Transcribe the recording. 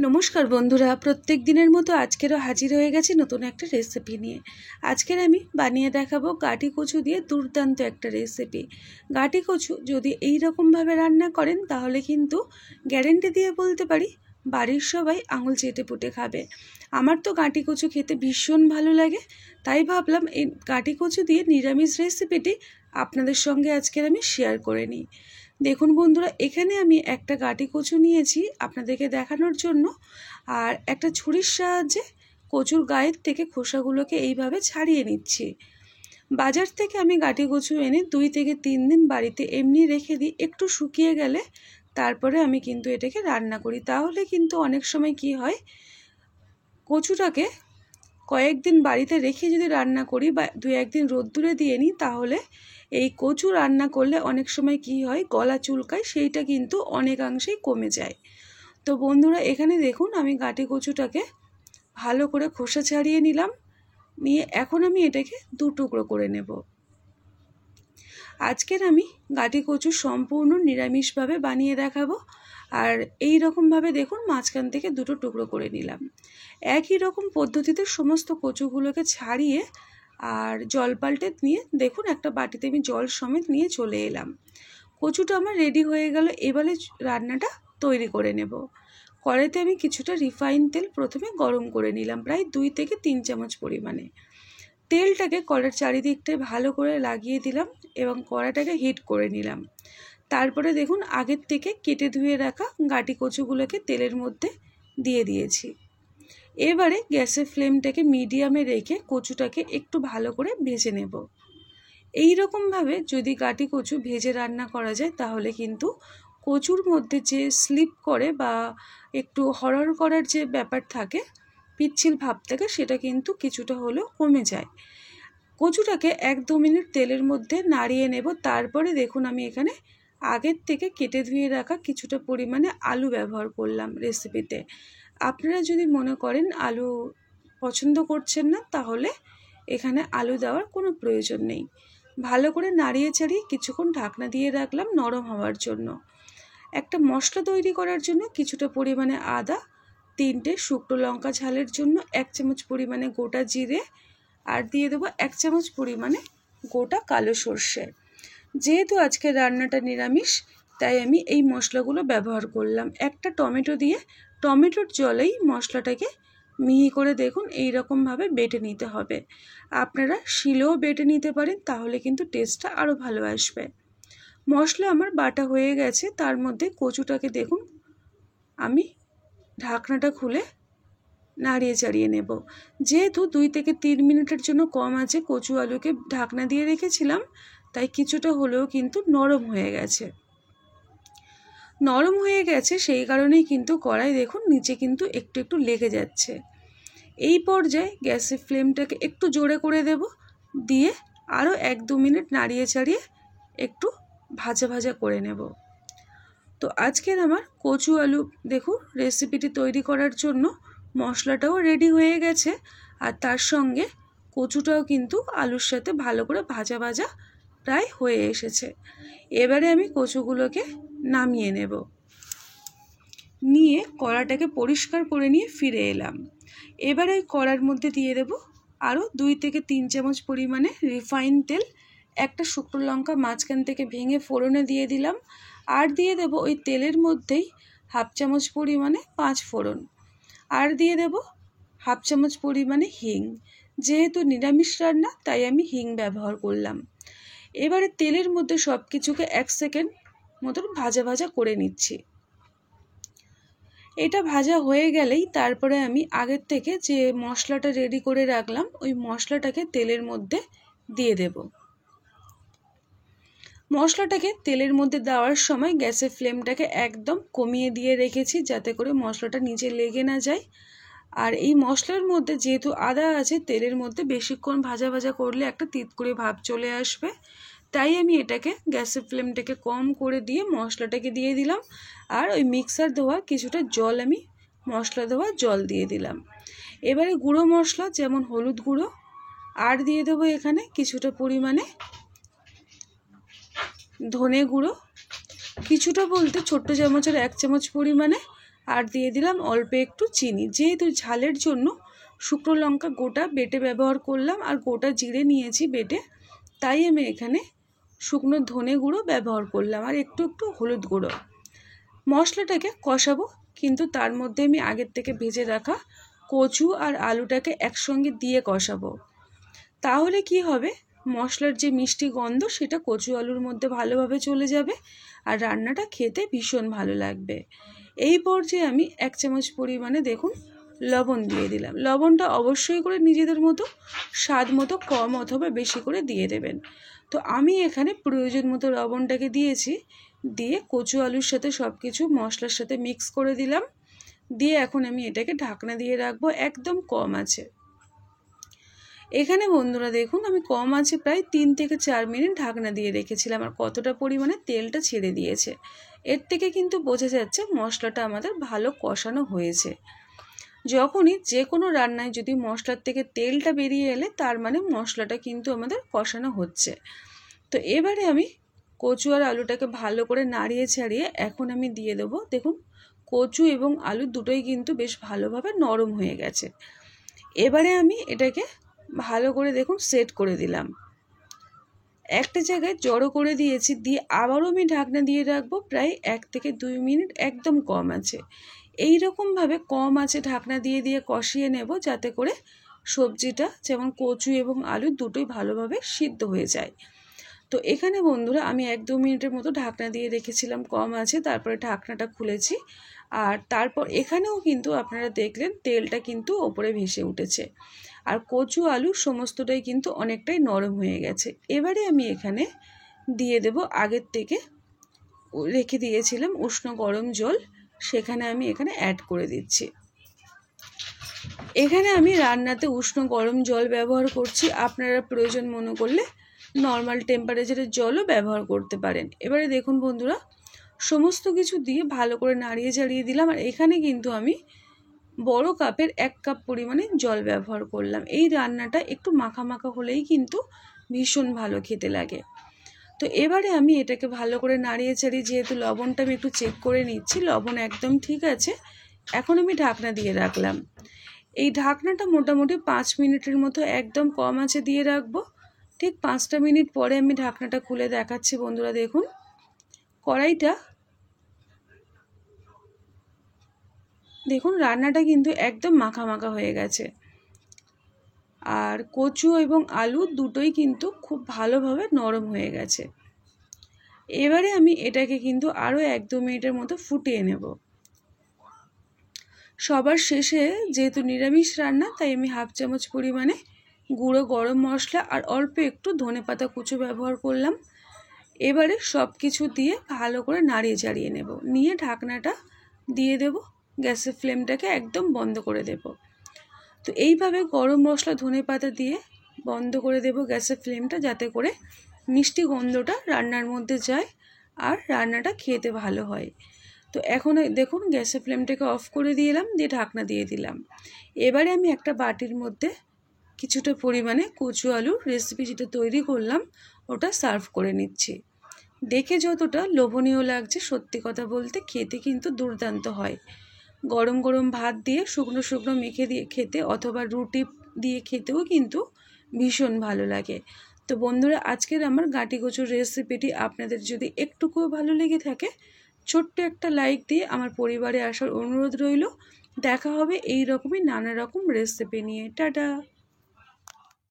নমস্কার বন্ধুরা, প্রত্যেক দিনের মতো আজকেরও হাজির হয়ে গেছি নতুন একটা রেসিপি নিয়ে। আজকের আমি বানিয়ে দেখাবো গাঁটি কচু দিয়ে দুর্দান্ত একটা রেসিপি। গাঁটি কচু যদি এই রকমভাবে রান্না করেন তাহলে কিন্তু গ্যারেন্টি দিয়ে বলতে পারি বাড়ির সবাই আঙুল চেটে পুটে খাবে। আমার তো গাঁটি কচু খেতে ভীষণ ভালো লাগে, তাই ভাবলাম এই গাঁটি কচু দিয়ে নিরামিষ রেসিপিটি আপনাদের সঙ্গে আজকের আমি শেয়ার করে নিই। দেখুন বন্ধুরা, এখানে আমি একটা গাঁটি কচু নিয়েছি আপনাদেরকে দেখানোর জন্য, আর একটা ছুরির সাহায্যে কচুর গায়ের থেকে খোসাগুলোকে এইভাবে ছাড়িয়ে নিচ্ছি। বাজার থেকে আমি গাঁটি কচু এনে 2 থেকে 3 দিন বাড়িতে এমনি রেখে দিই, একটু শুকিয়ে গেলে তারপরে আমি কিন্তু এটাকে রান্না করি। তাহলে কিন্তু অনেক সময় কি হয়, কচুটাকে কয়েকদিন বাড়িতে রেখে যদি রান্না করি বা 2-1 দিন রোদ্দুরে দিয়ে নিই, তাহলে এই কচু রান্না করলে অনেক সময় কি হয়, গলা চুলকায়, সেইটা কিন্তু অনেকাংশেই কমে যায়। তো বন্ধুরা, এখানে দেখুন আমি গাঁটি কচুটাকে ভালো করে খোসা ছাড়িয়ে নিলাম, নিয়ে এখন আমি এটাকে 2 টুকরো করে নেব। আজকের আমি গাঁটি কচু সম্পূর্ণ নিরামিষভাবে বানিয়ে দেখাবো। আর এই রকমভাবে দেখুন মাঝখান থেকে 2টো টুকরো করে নিলাম। একই রকম পদ্ধতিতে সমস্ত কচুগুলোকে ছাড়িয়ে আর জল পাল্টে নিয়ে দেখুন একটা বাটিতে আমি জল সমেত নিয়ে চলে এলাম। কচুটা আমার রেডি হয়ে গেল। এবারে রান্নাটা তৈরি করে নেব। কড়াইতে আমি কিছুটা রিফাইন তেল প্রথমে গরম করে নিলাম, প্রায় 2 থেকে 3 চামচ পরিমাণে। তেলটাকে কড়ার চারিদিকটায় ভালো করে লাগিয়ে দিলাম এবং কড়াটাকে হিট করে নিলাম। তারপরে দেখুন আগের থেকে কেটে ধুয়ে রাখা গাঁটি কচুগুলোকে তেলের মধ্যে দিয়ে দিয়েছি। এবারে গ্যাসের ফ্লেমটাকে মিডিয়ামে রেখে কচুটাকে একটু ভালো করে ভেজে নেব। এই রকমভাবে যদি গাঁটি কচু ভেজে রান্না করা যায় তাহলে কিন্তু কচুর মধ্যে যে স্লিপ করে বা একটু হরহর করার যে ব্যাপার থাকে, পিচ্ছিল ভাব থাকে, সেটা কিন্তু কিছুটা হলেও কমে যায়। কচুটাকে 1-2 মিনিট তেলের মধ্যে নাড়িয়ে নেব। তারপরে দেখুন আমি এখানে আগের থেকে কেটে ধুয়ে রাখা কিছুটা পরিমাণে আলু ব্যবহার করলাম রেসিপিতে। আপনারা যদি মনে করেন আলু পছন্দ করছেন না, তাহলে এখানে আলু দেওয়ার কোনো প্রয়োজন নেই। ভালো করে নাড়িয়ে চাড়িয়ে কিছুক্ষণ ঢাকনা দিয়ে রাখলাম নরম হওয়ার জন্য। একটা মশলা তৈরি করার জন্য কিছুটা পরিমাণে আদা, 3টে শুকনো লঙ্কা ঝালের জন্য 1 চামচ পরিমাণে গোটা জিরে, আর দিয়ে দেবো 1 চামচ পরিমাণে গোটা কালো সর্ষে। যেহেতু আজকে রান্নাটা নিরামিষ, তাই আমি এই মশলাগুলো ব্যবহার করলাম। একটা টমেটো দিয়ে টমেটোর জলেই মশলাটাকে মিহি করে দেখুন এই রকমভাবে বেটে নিতে হবে। আপনারা শিলেও বেটে নিতে পারেন, তাহলে কিন্তু টেস্টটা আরও ভালো আসবে। মশলা আমার বাটা হয়ে গেছে। তার মধ্যে কচুটাকে দেখুন আমি ঢাকনাটা খুলে নাড়িয়ে চাড়িয়ে নেব। যেহেতু 2 থেকে 3 মিনিটের জন্য কম আছে কচু আলুকে ঢাকনা দিয়ে রেখেছিলাম, তাই কিছুটা হলেও কিন্তু নরম হয়ে গেছে। নরম হয়ে গেছে সেই কারণেই কিন্তু কড়াই দেখুন নিচে কিন্তু একটু একটু লেগে যাচ্ছে। এই পর্যায়ে গ্যাসের ফ্লেমটাকে একটু জোরে করে দেব, দিয়ে আরও 1-2 মিনিট নাড়িয়ে চাড়িয়ে একটু ভাজা ভাজা করে নেব। তো আজকের আমার কচু আলু দেখুন রেসিপিটি তৈরি করার জন্য মশলাটাও রেডি হয়ে গেছে, আর তার সঙ্গে কচুটাও কিন্তু আলুর সাথে ভালো করে ভাজা ভাজা প্রায় হয়ে এসেছে। এবারে আমি কচুগুলোকে নামিয়ে নেব। নিয়ে কড়াটাকে পরিষ্কার করে নিয়ে ফিরে এলাম। এবারে ওই কড়ার মধ্যে দিয়ে দেব আরও 2 থেকে 3 চামচ পরিমাণে রিফাইন তেল। একটা শুকনো লঙ্কা মাঝখান থেকে ভেঙে ফোড়নে দিয়ে দিলাম, আর দিয়ে দেব ওই তেলের মধ্যেই 1/2 চামচ পরিমাণে 5 ফোড়ন, আর দিয়ে দেব 1/2 চামচ পরিমাণে হিং। যেহেতু নিরামিষ রান্না তাই আমি হিং ব্যবহার করলাম। এবারে তেলের মধ্যে সব কিছুকে 1 সেকেন্ড মতন ভাজা ভাজা করে নিচ্ছি। এটা ভাজা হয়ে গেলেই তারপরে আমি আগের থেকে যে মশলাটা রেডি করে রাখলাম ওই মশলাটাকে তেলের মধ্যে দিয়ে দেব। মশলাটাকে তেলের মধ্যে দেওয়ার সময় গ্যাসের ফ্লেমটাকে একদম কমিয়ে দিয়ে রেখেছি, যাতে করে মশলাটা নিচে লেগে না যায়। আর এই মশলার মধ্যে যেহেতু আদা আছে, তেলের মধ্যে বেশিক্ষণ ভাজা ভাজা করলে একটা তিতকুড়ে ভাব চলে আসবে, তাই আমি এটাকে গ্যাসের ফ্লেমটাকে কম করে দিয়ে মশলাটাকে দিয়ে দিলাম। আর ওই মিক্সার ধোয়া কিছুটা জল আমি মশলা ধোয়া জল দিয়ে দিলাম। এবারে গুঁড়ো মশলা যেমন হলুদ গুঁড়ো, আর দিয়ে দেবো এখানে কিছুটা পরিমাণে ধনে গুঁড়ো, কিছুটা বলতে ছোট্ট চামচের 1 চামচ পরিমাণে, আর দিয়ে দিলাম অল্প একটু চিনি। যেহেতু ঝালের জন্য শুকনো লঙ্কা গোটা বেটে ব্যবহার করলাম আর গোটা জিরে নিয়েছি বেটে, তাই আমি এখানে শুকনো ধনে গুঁড়ো ব্যবহার করলাম আর একটু একটু হলুদ গুঁড়ো। মশলাটাকে কষাবো, কিন্তু তার মধ্যে আমি আগের থেকে ভেজে রাখা কচু আর আলুটাকে একসঙ্গে দিয়ে কষাবো। তাহলে কি হবে, মশলার যে মিষ্টি গন্ধ সেটা কচু আলুর মধ্যে ভালোভাবে চলে যাবে আর রান্নাটা খেতে ভীষণ ভালো লাগবে। এই পর্যায়ে আমি 1 চামচ পরিমাণে দেখুন লবণ দিয়ে দিলাম। লবণটা অবশ্যই করে নিজেদের মতো স্বাদ মতো কম অথবা বেশি করে দিয়ে দেবেন। তো আমি এখানে প্রয়োজন মতো লবণটাকে দিয়েছি, দিয়ে কচু আলুর সাথে সব কিছু মশলার সাথে মিক্স করে দিলাম। দিয়ে এখন আমি এটাকে ঢাকনা দিয়ে রাখবো একদম কম আছে। এখানে বন্ধুরা দেখুন আমি কম আছে প্রায় 3 থেকে 4 মিনিট ঢাকনা দিয়ে রেখেছিলাম আর কতটা পরিমাণে তেলটা ছেড়ে দিয়েছে। এর থেকে কিন্তু বোঝা যাচ্ছে মশলাটা আমাদের ভালো কষানো হয়েছে। যখনই যে কোনো রান্নায় যদি মশলার থেকে তেলটা বেরিয়ে এলে তার মানে মশলাটা কিন্তু আমাদের কষানো হচ্ছে। তো এবারে আমি কচু আর আলুটাকে ভালো করে নাড়িয়ে ছাড়িয়ে এখন আমি দিয়ে দেবো, দেখুন কচু এবং আলু দুটোই কিন্তু বেশ ভালোভাবে নরম হয়ে গেছে। এবারে আমি এটাকে ভালো করে দেখুন সেট করে দিলাম, একটা জায়গায় জড়ো করে দিয়েছি, দিয়ে আবারও আমি ঢাকনা দিয়ে রাখবো প্রায় 1 থেকে 2 মিনিট একদম কম আছে। এই রকমভাবে কম আছে ঢাকনা দিয়ে দিয়ে কষিয়ে নেব, যাতে করে সবজিটা যেমন কচু এবং আলু দুটোই ভালোভাবে সিদ্ধ হয়ে যায়। তো এখানে বন্ধুরা আমি 1-2 মিনিটের মতো ঢাকনা দিয়ে রেখেছিলাম কম আছে, তারপরে ঢাকনাটা খুলেছি আর তারপর এখানেও কিন্তু আপনারা দেখলেন তেলটা কিন্তু ওপরে ভেসে উঠেছে আর কচু আলু সমস্তটাই কিন্তু অনেকটাই নরম হয়ে গেছে। এবারে আমি এখানে দিয়ে দেব আগের থেকে রেখে দিয়েছিলাম উষ্ণ গরম জল, সেখানে আমি এখানে অ্যাড করে দিচ্ছি। এখানে আমি রান্নাতে উষ্ণ গরম জল ব্যবহার করছি, আপনারা প্রয়োজন মনে করলে নর্মাল টেম্পারেচারের জলও ব্যবহার করতে পারেন। এবারে দেখুন বন্ধুরা সমস্ত কিছু দিয়ে ভালো করে নাড়িয়ে চাড়িয়ে দিলাম আর এখানে কিন্তু আমি বড় কাপের 1 কাপ পরিমাণে জল ব্যবহার করলাম। এই রান্নাটা একটু মাখা মাখা হলেই কিন্তু ভীষণ ভালো খেতে লাগে। তো এবারে আমি এটাকে ভালো করে নাড়িয়ে চাড়িয়ে, যেহেতু লবণটা আমি একটু চেক করে নিচ্ছি, লবণ একদম ঠিক আছে, এখন আমি ঢাকনা দিয়ে রাখলাম। এই ঢাকনাটা মোটামুটি 5 মিনিটের মতো একদম কম আছে দিয়ে রাখবো। ঠিক 5টা মিনিট পরে আমি ঢাকনাটা খুলে দেখাচ্ছি বন্ধুরা, দেখুন কড়াইটা, দেখুন রান্নাটা কিন্তু একদম মাখা মাখা হয়ে গেছে আর কচু এবং আলু দুটোই কিন্তু খুব ভালোভাবে নরম হয়ে গেছে। এবারে আমি এটাকে কিন্তু আরও 1-2 মিনিটের মতো ফুটিয়ে নেব। সবার শেষে যেহেতু নিরামিষ রান্না তাই আমি 1/2 চামচ পরিমাণে গুঁড়ো গরম মশলা আর অল্প একটু ধনেপাতা কুচো ব্যবহার করলাম। এবারে সব কিছু দিয়ে ভালো করে নাড়িয়ে চাড়িয়ে নেব, নিয়ে ঢাকনাটা দিয়ে দেব, গ্যাসের ফ্লেমটাকে একদম বন্ধ করে দেব। তো এইভাবে গরম মশলা ধনেপাতা দিয়ে বন্ধ করে দেব গ্যাসের ফ্লেমটা, যাতে করে মিষ্টি গন্ধটা রান্নার মধ্যে যায় আর রান্নাটা খেতে ভালো হয়। তো এখন দেখুন গ্যাসের ফ্লেমটাকে অফ করে দিলাম, দিয়ে ঢাকনা দিয়ে দিলাম। এবারে আমি একটা বাটির মধ্যে কিছুটা পরিমাণে কচু আলুর রেসিপি যেটা তৈরি করলাম ওটা সার্ভ করে নিচ্ছি। দেখে যতটা লোভনীয় লাগছে, সত্যি কথা বলতে খেতে কিন্তু দুর্দান্ত হয়। গরম গরম ভাত দিয়ে শুকনো শুকনো মেখে দিয়ে খেতে অথবা রুটি দিয়ে খেতেও কিন্তু ভীষণ ভালো লাগে। তো বন্ধুরা আজকের আমার গাঁটি কচুর রেসিপিটি আপনাদের যদি একটুকুও ভালো লেগে থাকে, ছোট্ট একটা লাইক দিয়ে আমার পরিবারে আসার অনুরোধ রইল। দেখা হবে এই রকমই নানা রকম রেসিপি নিয়ে। টাটা।